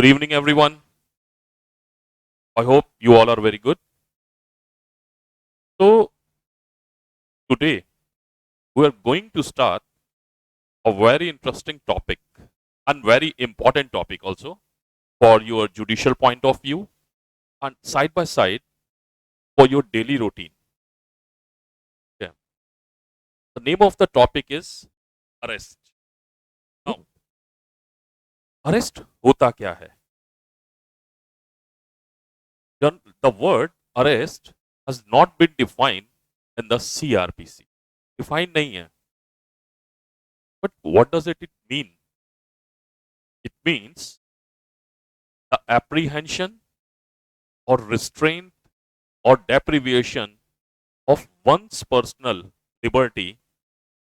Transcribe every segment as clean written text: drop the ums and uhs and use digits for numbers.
Good evening, everyone. I hope you all are very good. So, today we are going to start a very interesting topic and very important topic also for your judicial point of view and side by side for your daily routine. Okay. The name of the topic is arrest. Now, arrest होता क्या है? The word arrest has not been defined in the CRPC. Defined नहीं है. But what does it mean? It means the apprehension or restraint or deprivation of one's personal liberty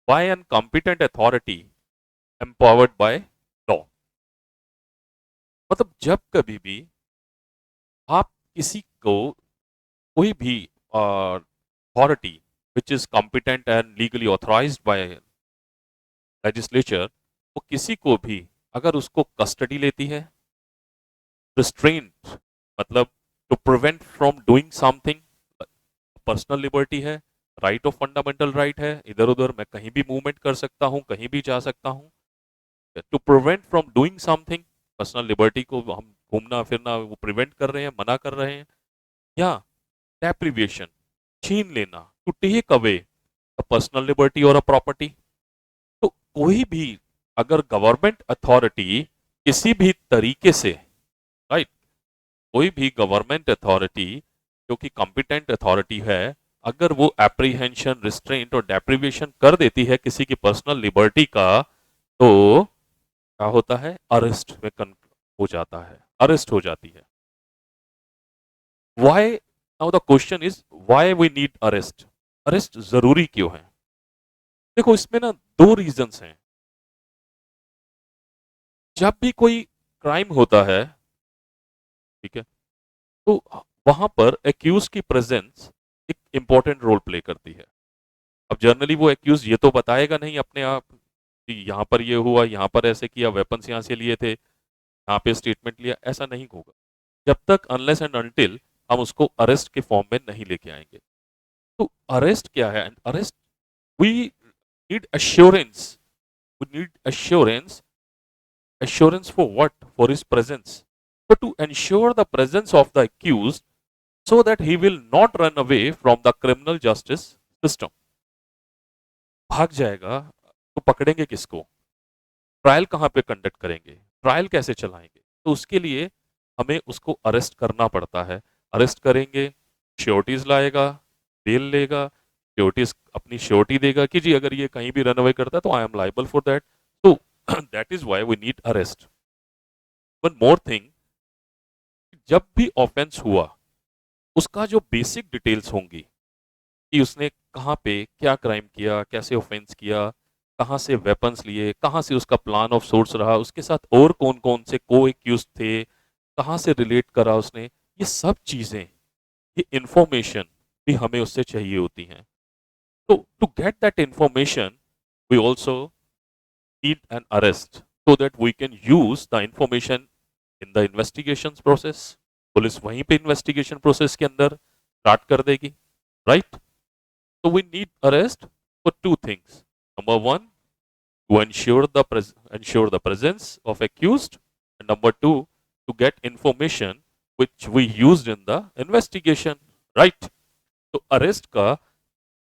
by an competent authority empowered by law. मतलब जब कभी भी आप किसी को कोई भी authority which is competent and legally authorised bye legislature, वो किसी को भी अगर उसको कस्टडी लेती है, रिस्ट्रेंट मतलब to prevent from doing something, personal liberty है, राइट ऑफ फंडामेंटल राइट है, इधर उधर मैं कहीं भी मूवमेंट कर सकता हूं, कहीं भी जा सकता हूं, to prevent from doing something, personal liberty को हम घूमना फिरना वो प्रिवेंट कर रहे हैं, मना कर रहे हैं, या डेप्रिविएशन छीन लेना, to take away a personal liberty और अ प्रॉपर्टी। तो कोई भी अगर गवर्नमेंट अथॉरिटी किसी भी तरीके से, राइट, कोई भी गवर्नमेंट अथॉरिटी जो कि कॉम्पिटेंट अथॉरिटी है, अगर वो एप्रीहेंशन, रिस्ट्रेंट और डेप्रिविएशन कर देती है किसी की पर्सनल लिबर्टी का, तो क्या होता है? अरेस्ट में हो जाता है, अरेस्ट हो जाती है। Why? Now the question is why we need arrest? Arrest जरूरी क्यों है? देखो, इसमें ना दो रीजंस हैं। जब भी कोई क्राइम होता है, ठीक है, तो वहां पर एक्यूज की प्रेजेंस एक इंपॉर्टेंट रोल प्ले करती है। अब जनरली वो एक्यूज ये तो बताएगा नहीं अपने आप कि यहाँ पर ये हुआ, यहाँ पर ऐसे किया, वेपन्स यहाँ से लिए थे, यहाँ पे स्टेटमेंट लिया, ऐसा नहीं होगा जब तक अनलेस एंड अनटिल हम उसको अरेस्ट के फॉर्म में नहीं लेके आएंगे। तो अरेस्ट क्या है? Arrest, we need assurance, we need assurance. Assurance for what? For his presence. So to ensure the presence of the accused so that he will not run away from the criminal justice system. भाग जाएगा तो पकड़ेंगे किसको? Trial कहाँ पे conduct करेंगे? Trial कैसे चलाएंगे? तो उसके लिए हमें उसको अरेस्ट करना पड़ता है। अरेस्ट करेंगे, श्योरिटीज लाएगा, बेल लेगा, श्योरिटीज अपनी श्योरिटी देगा कि जी अगर ये कहीं भी रन अवे करता है तो I am liable for that. तो that is why we need arrest. One more thing, जब भी ऑफेंस हुआ उसका जो बेसिक डिटेल्स होंगी कि उसने कहाँ पे क्या क्राइम किया, कैसे ऑफेंस किया, कहाँ से वेपन्स लिए, कहाँ से उसका प्लान ऑफ सोर्स रहा, उसके साथ और कौन कौन से को एक्यूज थे, कहाँ से रिलेट करा उसने, ये सब चीजें, ये इंफॉर्मेशन भी हमें उससे चाहिए होती हैं। तो to get that information we also need an arrest so that we can use the information in the investigations process. Police वहीं पे इन्वेस्टिगेशन प्रोसेस के अंदर स्टार्ट कर देगी, right? So we need arrest for two things. Number one, to ensure the presence of accused, and number two, to get information which we used in the investigation, right? तो arrest का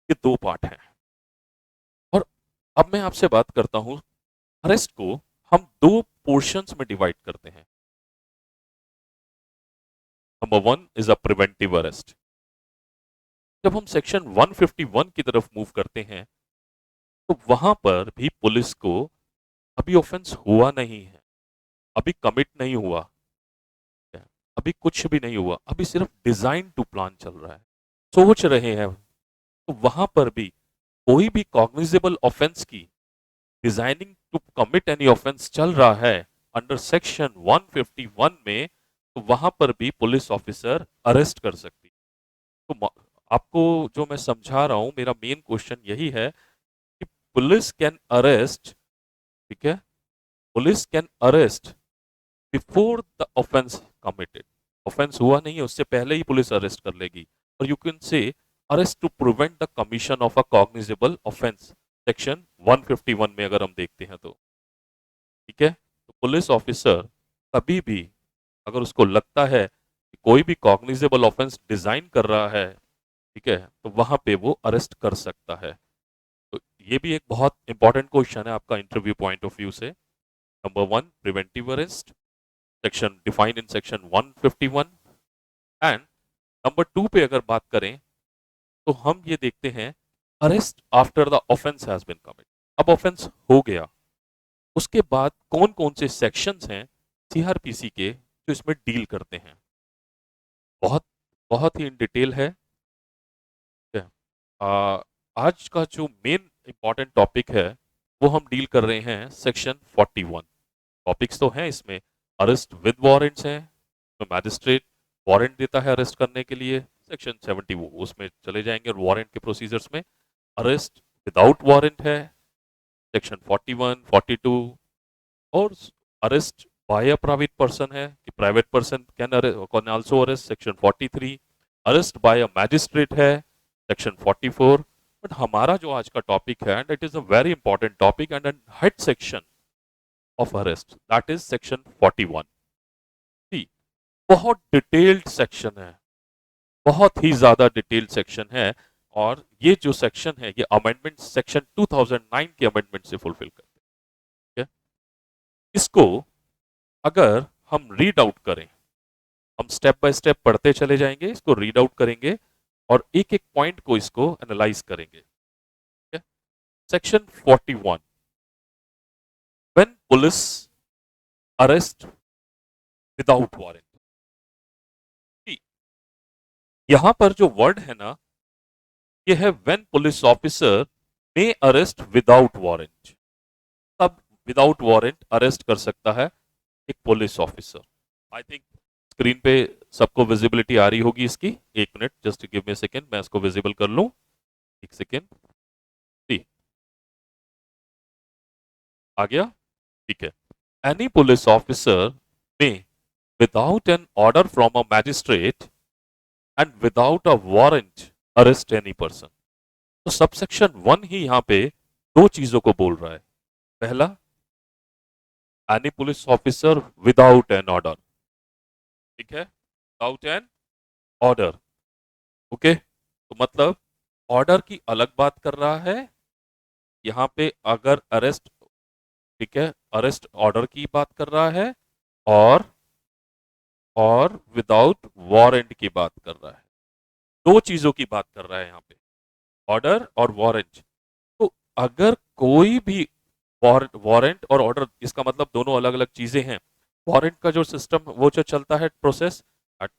ये दो part हैं। और अब मैं आपसे बात करता हूं, अरेस्ट को हम दो पोर्शंस में डिवाइड करते हैं। Number one is a preventive arrest. जब हम सेक्शन 151 की तरफ मूव करते हैं तो वहां पर भी पुलिस को अभी ऑफेंस हुआ नहीं है, अभी कमिट नहीं हुआ, अभी कुछ भी नहीं हुआ, अभी सिर्फ डिजाइन टू प्लान चल रहा है, सोच रहे हैं, तो वहां पर भी कोई भी कॉग्निजेबल ऑफेंस की designing to commit any offence चल रहा है अंडर सेक्शन 151 में, तो वहां पर भी पुलिस ऑफिसर अरेस्ट कर सकती है। तो आपको जो मैं समझा रहा हूं, मेरा मेन क्वेश्चन यही है कि पुलिस कैन अरेस्ट, ठीक है, police can arrest before the offence committed, offence हुआ नहीं है उससे पहले ही पुलिस अरेस्ट कर लेगी। और you can say arrest to prevent the commission of a cognizable offence, section 151 में अगर हम देखते हैं तो। ठीक है, तो पुलिस ऑफिसर कभी भी अगर उसको लगता है कि कोई भी कॉग्निजेबल ऑफेंस डिजाइन कर रहा है, ठीक है, तो वहां पे वो अरेस्ट कर सकता है। तो ये भी एक बहुत इंपॉर्टेंट क्वेश्चन है आपका इंटरव्यू पॉइंट ऑफ व्यू से। Number one, preventive arrest, section defined in section 151। And number two पे अगर बात करें तो हम ये देखते हैं arrest after the offence has been commit. अब ऑफेंस हो गया, उसके बाद कौन कौन से सेक्शंस हैं सीआरपीसी के जो इसमें डील करते हैं, बहुत बहुत ही इन डिटेल है। ठीक है? आज का जो मेन इंपॉर्टेंट टॉपिक है वो हम डील कर रहे हैं सेक्शन 41। टॉपिक्स तो हैं इसमें, अरेस्ट विद वारंट्स हैं, तो मैजिस्ट्रेट वारंट देता है अरेस्ट करने के लिए, सेक्शन 70 वो उसमें चले जाएंगे और वारंट के प्रोसीजर्स में। अरेस्ट विदाउट वारंट है सेक्शन 41, 42। और arrest by a private person है कि private person can also arrest, section 43। Arrest by a magistrate है सेक्शन 44। बट हमारा जो आज का टॉपिक है, and it is a very important topic and head section of arrest, that is section 41। See, बहुत detailed section है, बहुत ही ज्यादा डिटेल्ड सेक्शन है। और ये जो सेक्शन है ये अमेंडमेंट सेक्शन 2009 के अमेंडमेंट से फुलफिल करते हैं। ठीक है? इसको अगर हम रीड आउट करें, हम स्टेप बाय स्टेप पढ़ते चले जाएंगे, इसको रीड आउट करेंगे और एक एक पॉइंट को इसको एनालाइज करेंगे। ठीक है? Section 41, when police arrest without warrant. यहां पर जो वर्ड है ना, ये है when police officer may arrest without warrant. तब विदाउट वारंट अरेस्ट कर सकता है एक police officer. I think screen पे सबको विजिबिलिटी आ रही होगी इसकी। एक minute, just give me second, मैं इसको विजिबल कर लूं। एक सेकेंड, सी आ गया? ठीक है। एनी पुलिस ऑफिसर में without an order from a magistrate and without a warrant arrest any person. तो सबसेक्शन 1 ही यहां पे दो चीजों को बोल रहा है। पहला, any police officer without an order. ठीक है, विदाउट एन ऑर्डर। ओके, तो मतलब ऑर्डर की अलग बात कर रहा है यहां पे, अगर अरेस्ट, ठीक है, अरेस्ट ऑर्डर की बात कर रहा है, और विदाउट वारंट की बात कर रहा है। दो चीजों की बात कर रहा है यहाँ पे, ऑर्डर और वारंट। तो अगर कोई भी वारंट और ऑर्डर, इसका मतलब दोनों अलग अलग चीजें हैं। वारंट का जो सिस्टम वो जो चलता है प्रोसेस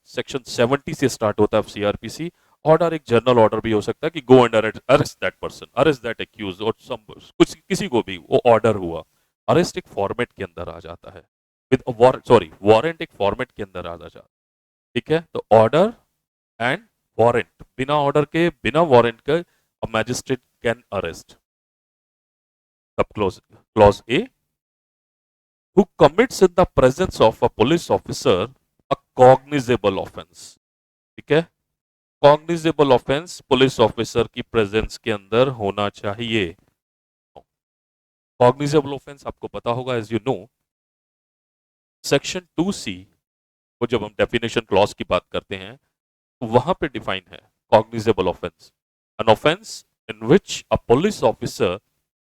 सेक्शन 70 से स्टार्ट होता है सीआरपीसी। ऑर्डर एक जनरल ऑर्डर भी हो सकता है कि go and arrest that person, arrest that accuse, और सम कुछ किसी को भी वो ऑर्डर हुआ। अरेस्ट एक फॉर्मेट के अंदर आ जाता है, विद सॉरी वारंट एक फॉर्मेट के अंदर आ जाता है। ठीक है, तो ऑर्डर एंड वारंट, बिना ऑर्डर के बिना वारंट के magistrate can arrest. Sub clause A, who commits in the presence of a police officer a cognizable offense। ठीक है, कॉग्निजेबल ऑफेंस पुलिस ऑफिसर की प्रेजेंस के अंदर होना चाहिए। कॉग्निजेबल ऑफेंस आपको पता होगा, as you know, section 2C को जब हम डेफिनेशन क्लॉज की बात करते हैं तो वहां पे डिफाइन है cognizable offence, an offence in which a police officer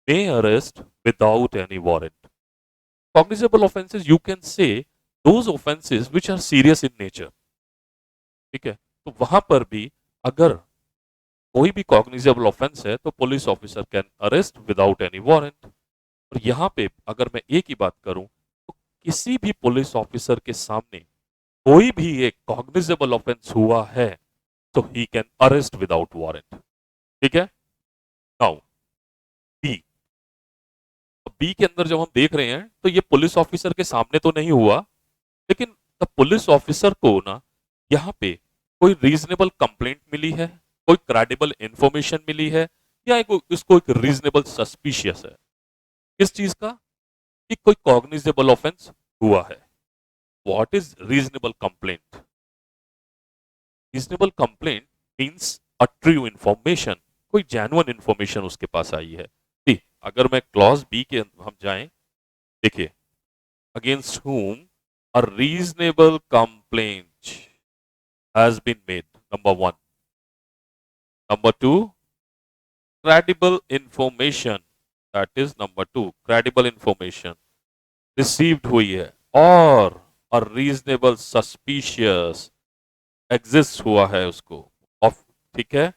may arrest without any warrant. Cognizable offenses, you can say those offenses which are serious in nature। ठीक है, तो वहां पर भी अगर कोई भी कॉग्निजेबल ऑफेंस है तो police officer can arrest without any warrant. और यहां पे अगर मैं एक ही बात करूं तो किसी भी पुलिस ऑफिसर के सामने कोई भी एक कॉग्निजेबल ऑफेंस हुआ है तो ही कैन अरेस्ट विदाउट वारंट। ठीक है, नाउ बी, बी के अंदर जब हम देख रहे हैं तो ये पुलिस ऑफिसर के सामने तो नहीं हुआ, लेकिन द पुलिस ऑफिसर को ना यहाँ पे कोई रीजनेबल कंप्लेंट मिली है, कोई क्रेडिबल इंफॉर्मेशन मिली है, या इसको एक रीजनेबल सस्पिशियस है किस चीज का, कि कोई कॉग्निजेबल ऑफेंस हुआ है। What is reasonable complaint? Reasonable complaint means a true information, कोई जेन्युइन इंफॉर्मेशन उसके पास आई है। अगर मैं क्लॉज बी के हम जाएं, देखिए, against whom a reasonable complaint has been made, number one. Number two, credible information, that is number two, credible information received हुई है और a reasonable suspicious exist हुआ है उसको of, ठीक है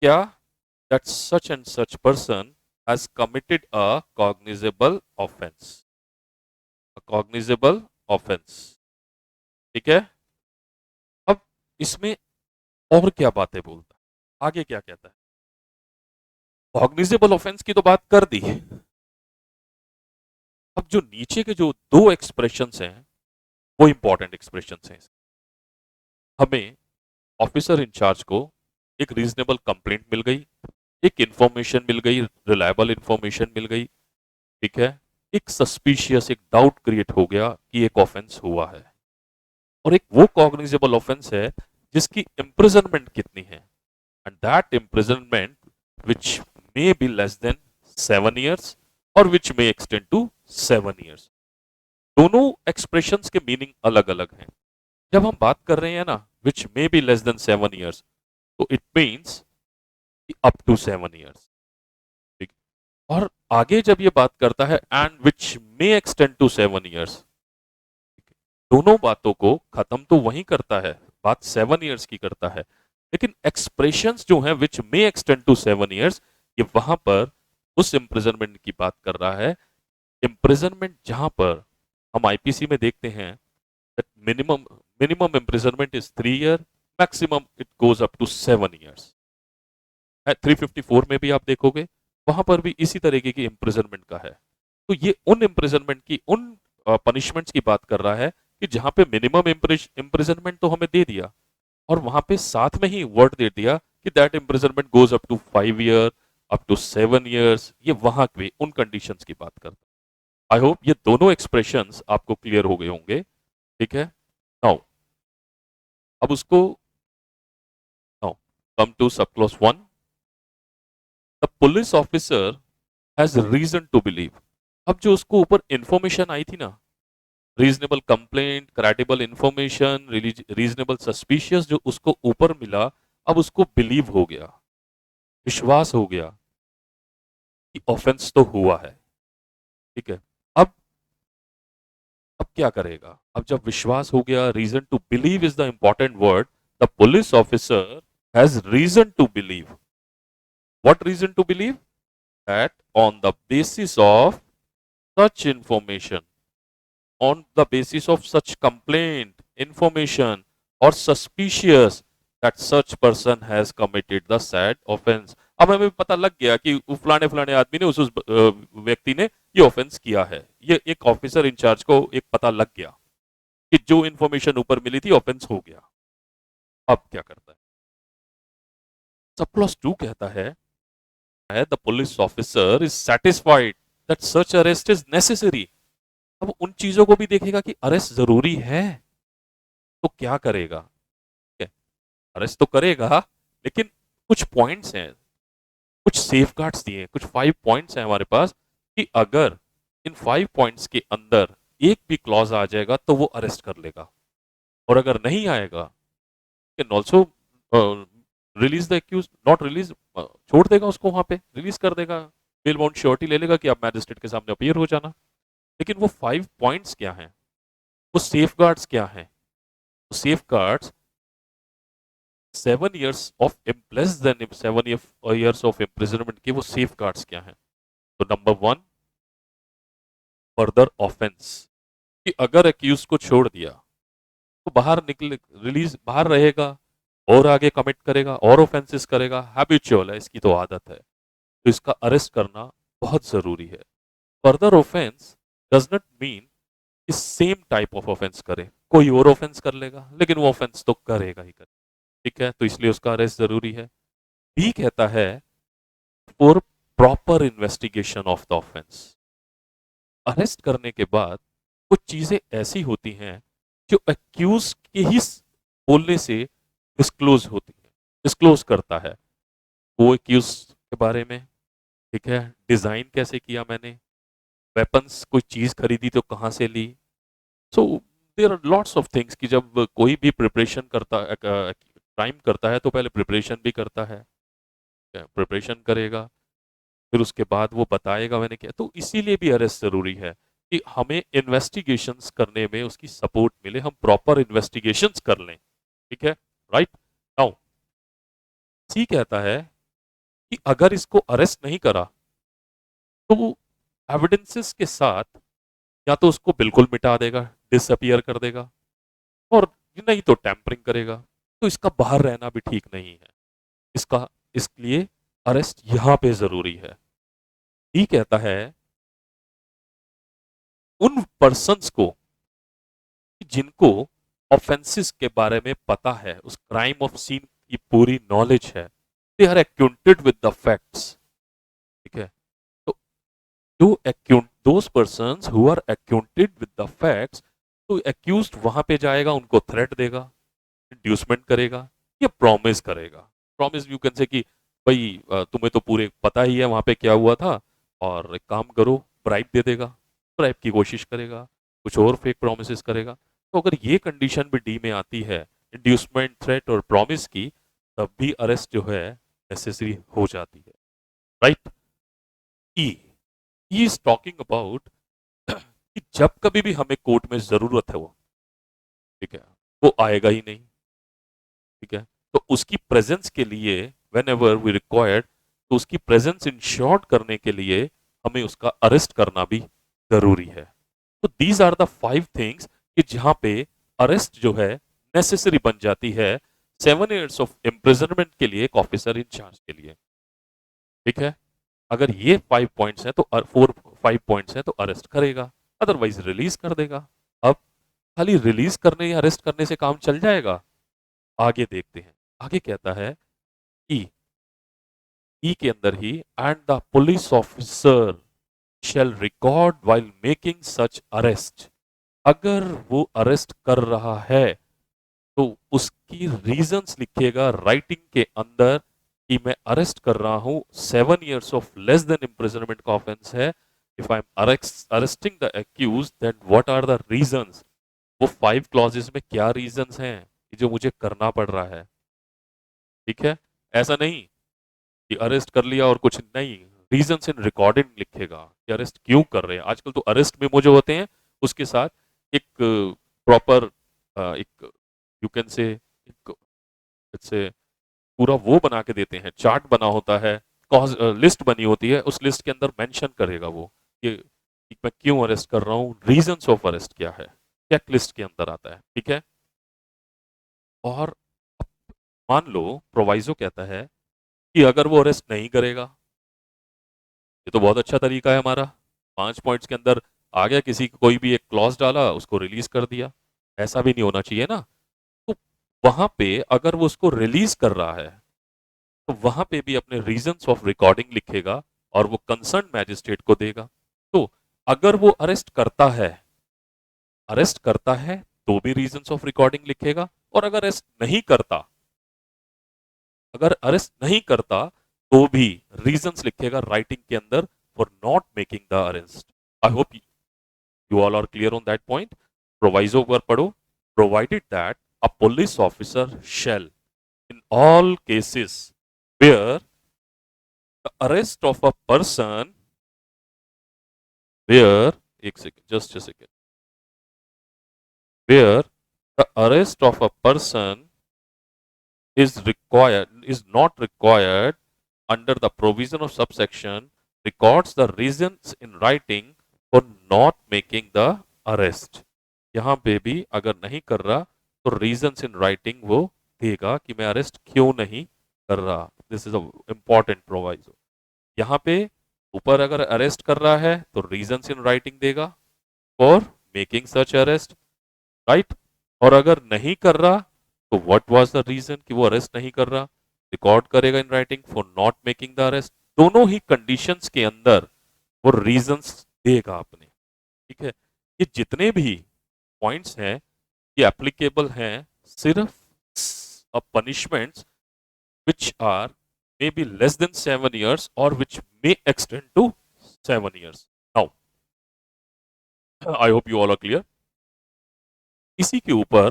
क्या, that such and such person has committed a cognizable offense, a cognizable offense, ठीक है। अब इसमें और क्या बातें बोलता है, आगे क्या कहता है? कॉग्निजेबल ऑफेंस की तो बात कर दी। अब जो नीचे के जो दो एक्सप्रेशंस हैं वो इंपॉर्टेंट एक्सप्रेशंस हैं। हमें ऑफिसर इंचार्ज को एक रीजनेबल कंप्लेंट मिल गई, एक इंफॉर्मेशन मिल गई, रिलायबल इंफॉर्मेशन मिल गई, ठीक है। एक सस्पिशियस, एक डाउट क्रिएट हो गया कि एक ऑफेंस हुआ है, और एक वो कॉग्निजेबल ऑफेंस है जिसकी इम्प्रिजनमेंट कितनी है, and that imprisonment which may be less than 7 years और which may extend to 7 years। दोनों एक्सप्रेशंस के मीनिंग अलग अलग हैं। जब हम बात कर रहे हैं ना which may be less than 7 years, तो it means up to 7 years, ठीक। और आगे जब ये बात करता है and which may extend to 7 years, दोनों बातों को खत्म तो वहीं करता है, बात 7 years की करता है, लेकिन एक्सप्रेशंस जो हैं which may extend to 7 years, ये वहां पर उस इम्प्रिजनमेंट की बात कर रहा है। इम्प्रिजनमेंट जहां पर हम आईपीसी में देखते हैं that minimum imprisonment is 3 year, maximum it goes up to 7 years। 354 में भी आप देखोगे वहां पर भी इसी तरीके की इम्प्रिजनमेंट का है। तो ये उन इम्प्रिजनमेंट की, उन पनिशमेंट्स की बात कर रहा है कि जहां पे मिनिमम इम्प्रिजनमेंट तो हमें दे दिया, और वहां पे साथ में ही वर्ड दे दिया कि that imprisonment goes up to 5 year, up to 7 years। ये वहां पे उन कंडीशंस की बात करता है। आई होप ये दोनों एक्सप्रेशंस आपको क्लियर हो गए होंगे, ठीक है। नाउ अब उसको, now come to sub clause 1। The police officer has reason to believe. अब जो उसको ऊपर इंफॉर्मेशन आई थी ना, reasonable complaint, credible information, reasonable suspicious, जो उसको ऊपर मिला, अब उसको बिलीव हो गया, विश्वास हो गया कि ऑफेंस तो हुआ है, ठीक है। अब अब क्या करेगा? अब जब विश्वास हो गया, reason to believe is the important word. The police officer has reason to believe. What reason to believe? That on the basis of such information, on the basis of such complaint, information, or suspicious that such person has committed the said offense। अब हमें पता लग गया कि फलाने फलाने आदमी ने उस व्यक्ति ने ये ऑफेंस किया है। ये एक ऑफिसर इंचार्ज को एक पता लग गया कि जो इंफॉर्मेशन ऊपर मिली थी ऑफेंस हो गया। अब क्या करता है? सब क्लॉज 2 कहता है the police officer is satisfied that such arrest is necessary. अब उन चीजों को भी देखेगा कि अरेस्ट जरूरी है, तो क्या करेगा? ठीक है, अरेस्ट तो करेगा, लेकिन कुछ पॉइंट्स हैं, कुछ सेफगार्ड्स दिए हैं, कुछ 5 पॉइंट्स हैं हमारे पास कि अगर इन 5 पॉइंट्स के अंदर एक भी क्लॉज आ जाएगा तो वो अरेस्ट कर लेगा, और अगर नहीं आएगा can also release the accuse, not release, छोड़ देगा उसको, वहां पे रिलीज कर देगा, बेल बाउंड श्योरिटी ले लेगा कि आप मैजिस्ट्रेट के सामने अपीयर हो जाना। लेकिन वो 5 पॉइंट्स क्या हैं, वो सेफगार्ड्स क्या हैं? Safeguards 7 years of less then 7 years of imprisonment के वो सेफगार्ड्स क्या हैं? तो नंबर 1, फर्दर ऑफेंस, कि अगर एक्यूज को छोड़ दिया तो बाहर निकले, रिलीज, बाहर रहेगा और आगे कमिट करेगा और ऑफेंसेस करेगा, हैबिचुअल है, इसकी तो आदत है, तो इसका अरेस्ट करना बहुत जरूरी है। Further offence does not mean कि सेम टाइप ऑफ ऑफेंस करे, कोई और ऑफेंस कर लेगा लेकिन वो ऑफेंस तो करेगा ही करेगा, ठीक है, तो इसलिए उसका अरेस्ट जरूरी है। बी कहता है for proper investigation of the offence. Arrest करने के बाद कुछ चीजें ऐसी होती हैं जो एक्यूज के ही बोलने से डिस्क्लोज होती है, डिस्क्लोज करता है वो एक्यूज के बारे में। ठीक है, डिजाइन कैसे किया मैंने, वेपन्स कोई चीज खरीदी तो कहाँ से ली। So there are lots of things कि जब कोई भी प्रिपरेशन करता क्राइम करता है तो पहले प्रिपरेशन भी करता है, प्रिपरेशन करेगा, फिर उसके बाद वो बताएगा मैंने क्या। तो इसीलिए भी अरेस्ट जरूरी है कि हमें इन्वेस्टिगेशंस करने में उसकी सपोर्ट मिले, हम प्रॉपर इन्वेस्टिगेशंस कर लें। ठीक है, राइट। नाउ सी कहता है कि अगर इसको अरेस्ट नहीं करा तो वो एविडेंसेस के साथ या तो उसको बिल्कुल मिटा देगा, डिसअपियर कर देगा, और नहीं तो टैंपरिंग करेगा। तो इसका बाहर रहना भी ठीक नहीं है, इसका इसलिए अरेस्ट यहां पे जरूरी है। ये कहता है उन पर्सन्स को जिनको ऑफेंसेस के बारे में पता है, उस क्राइम ऑफ सीन की पूरी नॉलेज है, they are acquainted with the facts. ठीक है, तो जो acquaint those persons who are acquainted with the facts, तो एक्यूज्ड वहां पे जाएगा, उनको थ्रेट देगा, इंड्यूसमेंट करेगा या प्रॉमिस करेगा। प्रॉमिस यू कैन से कि भाई तुम्हें तो पूरे पता ही है वहां पे क्या हुआ था, और एक काम करो, ब्राइब दे देगा, ब्राइब की कोशिश करेगा, कुछ और फेक प्रोमिस करेगा। तो अगर ये कंडीशन भी डी में आती है, इंड्यूसमेंट, थ्रेट और प्रॉमिस की, तब भी अरेस्ट जो है नेसेसरी हो जाती है। Right. E is talking about कि जब कभी भी हमें कोर्ट में जरूरत है वो, ठीक है, वो आएगा ही नहीं। ठीक है, तो उसकी प्रेजेंस के लिए वेन एवर वी रिक्वायर्ड, तो उसकी प्रेजेंस इंश्योर्ड करने के लिए हमें उसका अरेस्ट करना भी जरूरी है। तो दीज आर द 5 थिंग्स कि जहां पे अरेस्ट जो है नेसेसरी बन जाती है 7 इयर्स ऑफ इम्प्रिजनमेंट के लिए एक ऑफिसर इंचार्ज के लिए। ठीक है, अगर ये 5 पॉइंट्स हैं तो 5 पॉइंट्स हैं तो अरेस्ट करेगा, अदरवाइज रिलीज कर देगा। अब खाली रिलीज करने या अरेस्ट करने से काम चल जाएगा? आगे देखते हैं। आगे कहता है ई ई के अंदर ही, and the police officer shall record while making such arrest. अगर वो अरेस्ट कर रहा है तो उसकी रीजंस लिखेगा राइटिंग के अंदर कि मैं अरेस्ट कर रहा हूं, 7 years of less than imprisonment का ऑफेंस है। If I am arresting the accuse, then what are the reasons, वो 5 क्लॉजेस में क्या रीजंस हैं कि जो मुझे करना पड़ रहा है। ठीक है, ऐसा नहीं कि अरेस्ट कर लिया और कुछ नहीं, रीजंस इन रिकॉर्डिंग लिखेगा कि अरेस्ट क्यों कर रहे हैं। आजकल तो अरेस्ट मेमो जो होते हैं उसके साथ एक प्रॉपर एक यू कैन से एक से पूरा वो बना के देते हैं, चार्ट बना होता है, कॉज लिस्ट बनी होती है, उस लिस्ट के अंदर मेंशन करेगा वो कि मैं क्यों अरेस्ट कर रहा हूँ, रीजंस ऑफ अरेस्ट क्या है, चेक लिस्ट के अंदर आता है। ठीक है, और मान लो प्रोवाइजो कहता है कि अगर वो अरेस्ट नहीं करेगा, ये तो बहुत अच्छा तरीका है हमारा, 5 पॉइंट्स के अंदर आ गया, किसी कोई भी एक क्लॉज डाला, उसको रिलीज कर दिया। ऐसा भी नहीं होना चाहिए ना। तो वहां पे अगर वो उसको रिलीज कर रहा है तो वहां पे भी अपने रीजंस ऑफ रिकॉर्डिंग लिखेगा और वो कंसर्न मैजिस्ट्रेट को देगा। तो अगर वो अरेस्ट करता है तो भी रीजंस ऑफ रिकॉर्डिंग लिखेगा, और अगर अरेस्ट नहीं करता तो भी रीजंस लिखेगा राइटिंग के अंदर for not making the arrest. I hope you all are clear on that point. Proviso पर पढ़ो, provided that a police officer shall in all cases where the arrest of a person where एक second, just a second, where the arrest of a person is not required under the provision of subsection, records the reasons in writing for not making the arrest। यहां पे भी अगर नहीं कर रहा तो reasons in writing वो देगा कि मैं अरेस्ट क्यों नहीं कर रहा। This is a important proviso. यहाँ पे ऊपर अगर अरेस्ट कर रहा है तो रीजंस इन राइटिंग देगा for making such arrest, right. और अगर नहीं कर रहा तो व्हाट वाज द रीजन कि वो अरेस्ट नहीं कर रहा, रिकॉर्ड करेगा in writing for not making the arrest. दोनों ही कंडीशंस के अंदर वो रीजंस देगा अपने। ठीक है, ये जितने भी पॉइंट्स हैं ये एप्लीकेबल हैं सिर्फ punishments which are maybe less than 7 years or which may extend to 7 years. Now, I hope you all are clear. इसी के ऊपर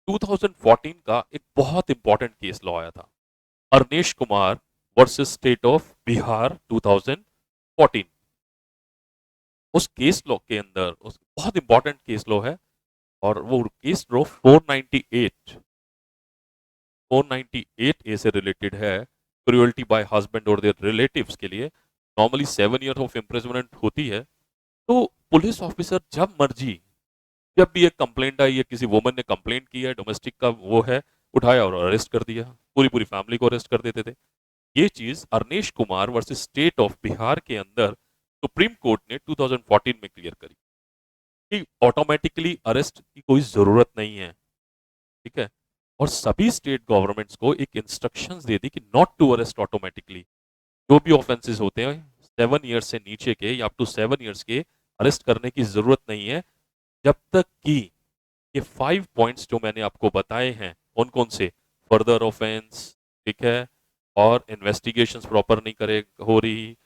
2014 का एक बहुत इंपॉर्टेंट केस लॉ आया था, Arnesh Kumar versus state of Bihar 2014। उस केस लॉ के अंदर उस बहुत इंपॉर्टेंट केस लॉ है और वो केस लॉ 498 ए से रिलेटेड है, क्रुएल्टी बाय हस्बैंड और देयर रिलेटिव्स के लिए नॉर्मली 7 ईयर ऑफ इम्प्रिजनमेंट होती है। तो पुलिस ऑफिसर जब मर्जी, जब भी एक कंप्लेंट आई है, किसी वुमन ने कंप्लेंट की है, डोमेस्टिक का वो है, उठाया और अरेस्ट कर दिया, पूरी पूरी फैमिली को अरेस्ट कर देते थे। ये चीज Arnesh Kumar versus state of Bihar के अंदर सुप्रीम कोर्ट ने 2014 में क्लियर करी कि ऑटोमेटिकली अरेस्ट की कोई जरूरत नहीं है, ठीक है। और सभी स्टेट गवर्नमेंट्स को एक इंस्ट्रक्शंस दे दी कि नॉट टू अरेस्ट ऑटोमेटिकली। जो भी ऑफेंसेस होते हैं 7 ईयर्स से नीचे के या अप टू 7 ईयर्स के, अरेस्ट करने की जरूरत नहीं है जब तक कि ये 5 पॉइंट्स जो मैंने आपको बताए हैं, कौन कौन से, फर्दर ऑफेंस, ठीक है, और इन्वेस्टिगेशंस प्रॉपर नहीं करे हो रही,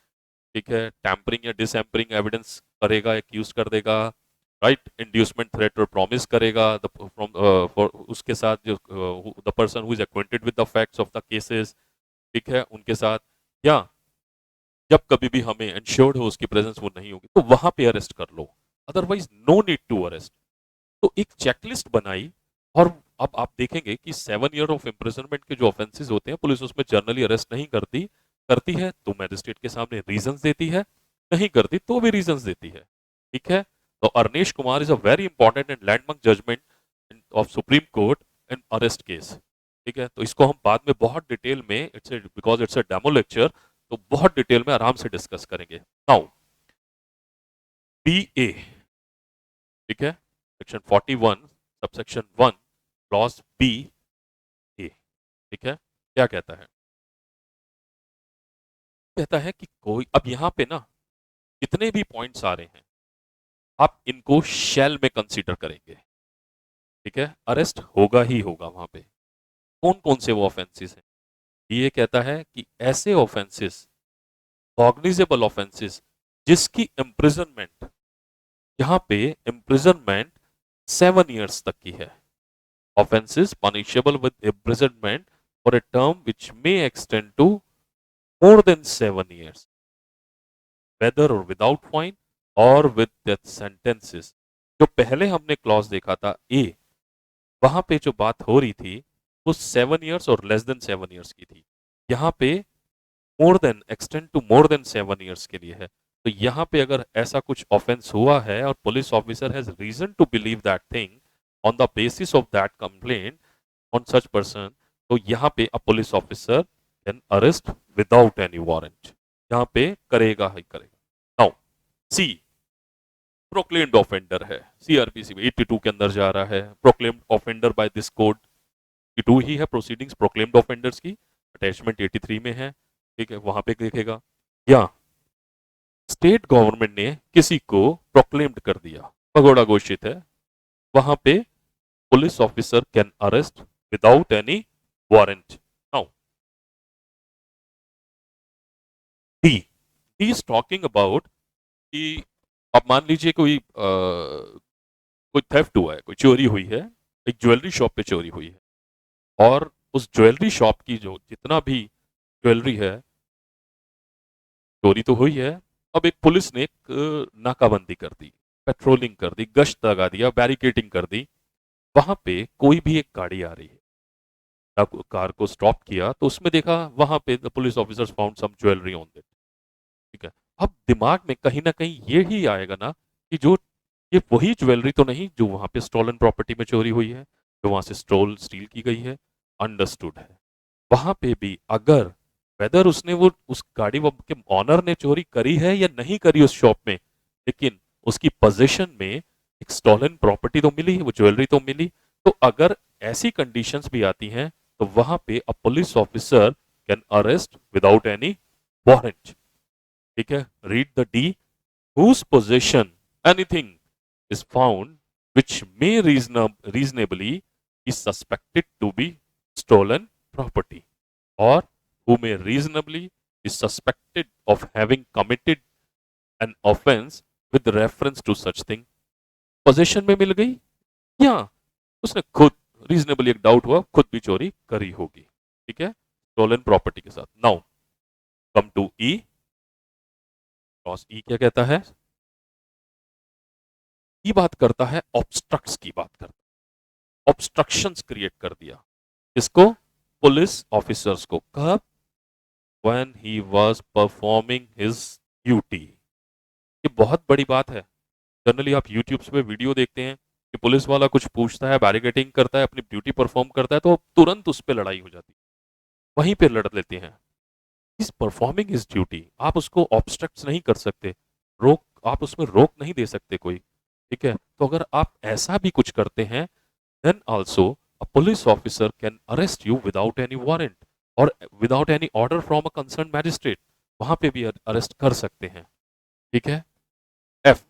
ठीक है, टैंपरिंग या डिसएम्परिंग एविडेंस करेगा, एक्यूज कर देगा, राइट, इंड्यूसमेंट, थ्रेट और प्रॉमिस करेगा उसके साथ जो the person who is acquainted with the facts of the cases, ठीक है, उनके साथ, या जब कभी भी हमें इंश्योर्ड हो उसकी प्रेजेंस वो नहीं होगी तो वहां पे अरेस्ट कर लो, otherwise no need to arrest. तो एक चेकलिस्ट बनाई और अब आप देखेंगे कि 7 ईयर ऑफ इम्प्रिजनमेंट के जो ऑफेंसेस होते हैं पुलिस उसमें जनरली अरेस्ट नहीं करती, करती है तो मैजिस्ट्रेट के सामने रीजंस देती है, नहीं करती तो भी रीजंस देती है, ठीक है। तो Arnesh Kumar is a very important and landmark judgment of Supreme Court in arrest case, ठीक है। तो इसको हम बाद में बहुत डिटेल में, because it's a demo lecture, तो बहुत डिटेल में आराम से डिस्कस करेंगे। नाउ बी ए, ठीक है, सेक्शन 41 सबसेक्शन 1 क्लॉज बी ए, ठीक है, क्या कहता है, कहता है कि कोई, अब यहां पे ना कितने भी पॉइंट्स आ रहे हैं आप इनको शेल में कंसीडर करेंगे, ठीक है, अरेस्ट होगा ही होगा वहां पे। कौन कौन से वो ऑफेंसेस हैं, ये कहता है कि ऐसे ऑफेंसेस, कॉग्निजेबल ऑफेंसेस जिसकी इम्प्रिजनमेंट, यहां पे इम्प्रिजनमेंट 7 ईयर्स तक की है, offenses punishable with imprisonment for a term which may extend to more than 7 years, whether or without fine or with death sentences। जो पहले हमने क्लॉज देखा था ए, वहां पे जो बात हो रही थी वो 7 ईयर्स और लेस देन 7 ईयर्स की थी, यहाँ पे more than, extend to more than 7 years के लिए है। तो यहाँ पे अगर ऐसा कुछ ऑफेंस हुआ है और police officer has reason to believe that thing on the basis of that complaint on such person, तो यहाँ पे a police officer can arrest without any warrant, यहाँ पे करेगा ही करेगा। नाउ सी, प्रोक्लेम्ड ऑफेंडर है, सीआरपीसी में 82 के अंदर जा रहा है, proclaimed offender by this code, 82 ही है प्रोसीडिंग्स प्रोक्लेम्ड ऑफेंडर्स की, अटैचमेंट 83 में है, ठीक है, वहां पे देखेगा। या स्टेट गवर्नमेंट ने किसी को प्रोक्लेम्ड कर दिया, भगोड़ा घोषित है, वहां पे police officer can arrest without any warrant. Now D, D is talking about कि अब मान लीजिए कोई थेफ्ट हुआ है, कोई चोरी हुई है, एक ज्वेलरी शॉप पे चोरी हुई है और उस ज्वेलरी शॉप की जो जितना भी ज्वेलरी है, चोरी तो हुई है, अब एक पुलिस ने एक नाकाबंदी कर दी, पेट्रोलिंग कर दी, गश्त लगा दिया, बैरिकेडिंग कर दी, वहां पे कोई भी एक गाड़ी आ रही है, कार को स्टॉप किया तो उसमें देखा वहां पे the police officers found some jewellery on it, ठीक है। अब दिमाग में कहीं ना कहीं ये ही आएगा ना कि जो ये वही ज्वेलरी तो नहीं जो वहां पे स्टोलन प्रॉपर्टी में चोरी हुई है, जो वहां से स्टील की गई है, अंडरस्टूड है। वहां पे भी अगर वेदर उसने वो उस गाड़ी के ऑनर ने चोरी करी है या नहीं करी उस शॉप में, लेकिन उसकी पोजीशन में एक स्टोलन प्रॉपर्टी तो मिली, वो ज्वेलरी तो मिली, तो अगर ऐसी कंडीशंस भी आती हैं तो वहां पे a police officer can arrest without any warrant, ठीक है। Read the D, whose possession anything is found which may reasonably be suspected to be stolen property, or who may reasonably be suspected of having committed an offense with reference to such thing. Position में मिल गई या उसने खुद reasonably एक doubt हुआ खुद भी चोरी करी होगी, ठीक है, स्टोलन प्रॉपर्टी के साथ। Now come to E. Clause E क्या कहता है? ई बात करता है ऑब्स्ट्रक्ट्स की बात करता है, ऑब्स्ट्रक्शंस क्रिएट कर दिया। किसको? पुलिस ऑफिसर्स को। कब? When he was performing his duty. ये बहुत बड़ी बात है। जनरली आप यूट्यूब पे वीडियो देखते हैं कि पुलिस वाला कुछ पूछता है, बैरिकेडिंग करता है, अपनी ड्यूटी परफॉर्म करता है, तो तुरंत उस पर लड़ाई हो जाती है, वहीं पे लड़ लेते हैं। इज परफॉर्मिंग हिज ड्यूटी, आप उसको ऑब्स्ट्रक्ट नहीं कर सकते, रोक, आप उसमें रोक नहीं दे सकते कोई, ठीक है। तो अगर आप ऐसा भी कुछ करते हैं, then also a police officer can arrest you without any warrant और without any order from a concern magistrate, वहां पे भी अरेस्ट कर सकते हैं, ठीक है। एफ,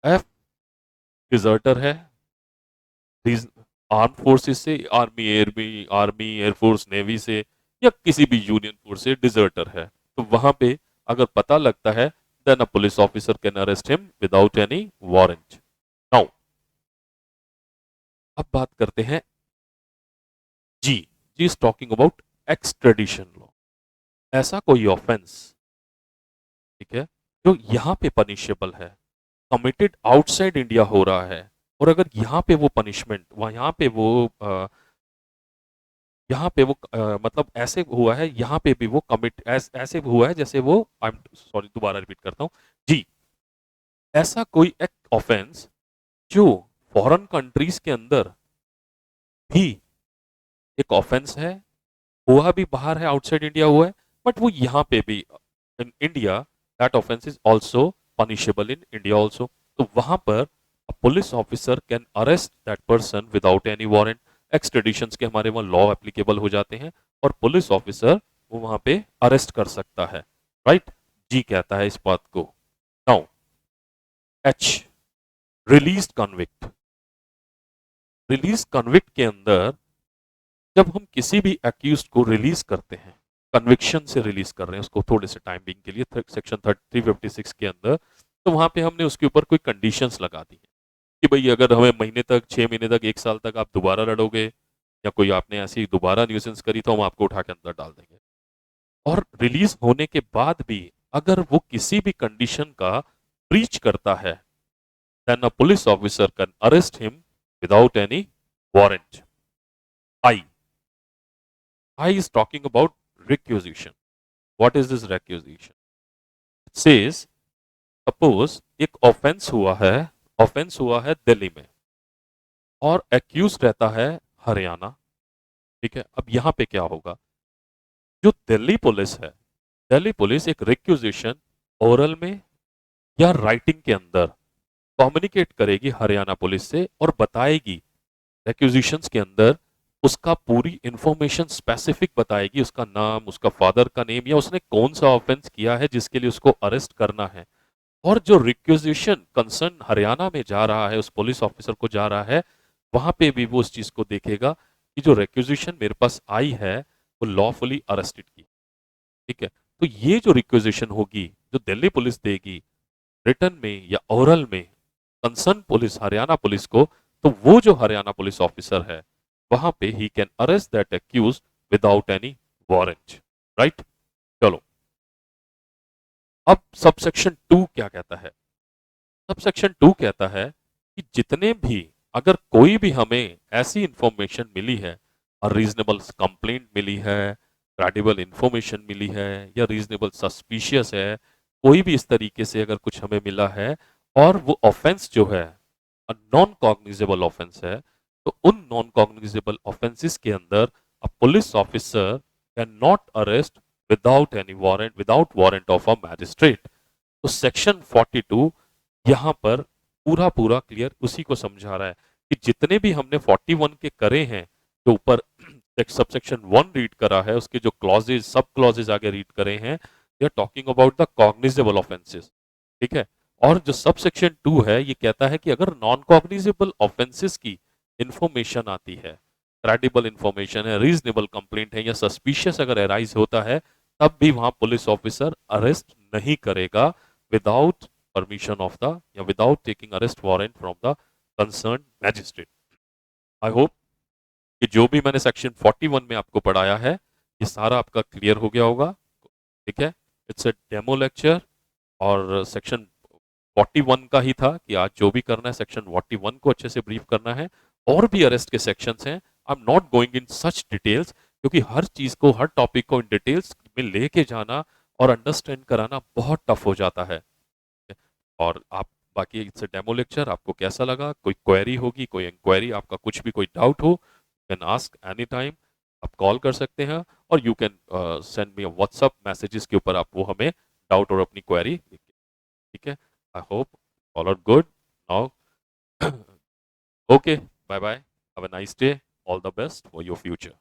एफ डिजर्टर है, आर्म फोर्सेस से, आर्मी एयरफोर्स नेवी से या किसी भी यूनियन फोर्स से डिजर्टर है, तो वहां पे अगर पता लगता है, then a police officer can arrest him without any warrant. Now अब बात करते हैं G. G is talking about extradition law. ऐसा कोई ऑफेंस, ठीक है, जो यहां पे पनिशेबल है, कमिटेड आउटसाइड इंडिया हो रहा है, और अगर यहाँ पे वो पनिशमेंट, वहाँ यहाँ पे वो मतलब ऐसे हुआ है, यहाँ पे भी वो ऐसे हुआ है जैसे वो, आई एम सॉरी दोबारा रिपीट करता हूँ जी। ऐसा कोई एक ऑफेंस जो फॉरेन कंट्रीज के अंदर भी एक ऑफेंस है, हुआ भी बाहर है, आउटसाइड इंडिया हुआ है, बट वो यहाँ पे भी in India, that offence is also punishable in India also. तो वहां पर police officer can arrest that person without any warrant. Extradition के हमारे वहां लॉ एप्लीकेबल हो जाते हैं और पुलिस ऑफिसर वो वहां पे अरेस्ट कर सकता है, राइट। जी कहता है इस बात को। Now H, release convict. Release convict के अंदर जब हम किसी भी एक्यूज को रिलीज करते हैं, कन्विक्शन से रिलीज कर रहे हैं उसको थोड़े से टाइम बिंग के लिए, सेक्शन 356 के अंदर, तो वहां पे हमने उसके ऊपर कोई कंडीशंस लगा दी है कि भाई अगर हमें महीने तक, 6 महीने तक, 1 साल तक आप दोबारा लड़ोगे या कोई आपने ऐसी दोबारा न्यूसेंस करी तो हम आपको उठा के अंदर डाल देंगे। और रिलीज होने के बाद भी अगर वो किसी भी कंडीशन का ब्रीच करता है, then a police officer can arrest him without any warrant. I, I is talking about requisition. What is this requisition? It says, suppose एक ऑफेंस हुआ है दिल्ली में और एक्यूज रहता है हरियाणा, ठीक है। अब यहां पे क्या होगा, जो दिल्ली पुलिस है, दिल्ली पुलिस एक रिक्यूजिशन ओरल में या राइटिंग के अंदर कम्युनिकेट करेगी हरियाणा पुलिस से और बताएगी रिक्यूजिशंस के अंदर उसका पूरी इंफॉर्मेशन स्पेसिफिक बताएगी, उसका नाम, उसका फादर का नेम, या उसने कौन सा ऑफेंस किया है जिसके लिए उसको अरेस्ट करना है। और जो रिक्वेजिशन कंसर्न हरियाणा में जा रहा है, उस पुलिस ऑफिसर को जा रहा है, वहां पे भी वो उस चीज को देखेगा कि जो रिक्वेजिशन मेरे पास आई है वो लॉफुली अरेस्टेड की, ठीक है। तो ये जो रिक्वेजिशन होगी जो दिल्ली पुलिस देगी रिटर्न में या ओरल में कंसर्न पुलिस, हरियाणा पुलिस को, तो वो जो हरियाणा पुलिस ऑफिसर है वहां पे ही can arrest that accuse without any warrant, right. चलो अब सबसेक्शन 2 क्या कहता है? सबसेक्शन 2 कहता है कि जितने भी, अगर कोई भी हमें ऐसी इंफॉर्मेशन मिली है और रीजनेबल कंप्लेंट मिली है, क्रेडिबल इंफॉर्मेशन मिली है या रीजनेबल सस्पिशियस है, कोई भी इस तरीके से अगर कुछ हमें मिला है और वो ऑफेंस जो है नॉन कॉग्निजेबल ऑफेंस है, तो उन नॉन कॉग्निजेबल ऑफेंसेस के अंदर अ police officer can not arrest without warrant of a magistrate. तो सेक्शन 42 यहां पर पूरा पूरा क्लियर उसी को समझा रहा है कि जितने भी हमने 41 के करे हैं, जो ऊपर सबसेक्शन 1 रीड करा है, उसके जो क्लॉजेज, सब क्लॉजेज आगे रीड करे हैं, they are talking about the cognizable offences, ठीक है। और जो सब सेक्शन 2 है ये कहता है कि अगर नॉन कॉग्निजेबल ऑफेंसेस की इंफॉर्मेशन आती है, क्रेडिबल इंफॉर्मेशन है, रीजनेबल कंप्लेंट है या सस्पिशियस अगर एराइज होता है, तब भी वहां पुलिस ऑफिसर अरेस्ट नहीं करेगा विदाउट परमिशन ऑफ द या without taking arrest warrant from the concern magistrate. I hope कि जो भी मैंने सेक्शन 41 में आपको पढ़ाया है ये सारा आपका क्लियर हो गया होगा। ठीक है, इट्स अ डेमो लेक्चर और सेक्शन 41 का ही था कि आज जो भी करना है सेक्शन 41 को अच्छे से ब्रीफ करना है। और भी अरेस्ट के सेक्शंस हैं, I am not going in such details, क्योंकि हर चीज को हर टॉपिक को इन डिटेल्स में लेके जाना और अंडरस्टैंड कराना बहुत टफ हो जाता है। और आप बाकी इट्स डेमो लेक्चर, आपको कैसा लगा, कोई क्वेरी होगी, कोई इंक्वायरी, आपका कुछ भी कोई डाउट हो, you can ask any time, आप कॉल कर सकते हैं और you can send me WhatsApp messages के ऊपर आप वो हमें डाउट और अपनी क्वेरी। ठीक है, I hope all are good now. Okay, bye bye, have a nice day, all the best for your future.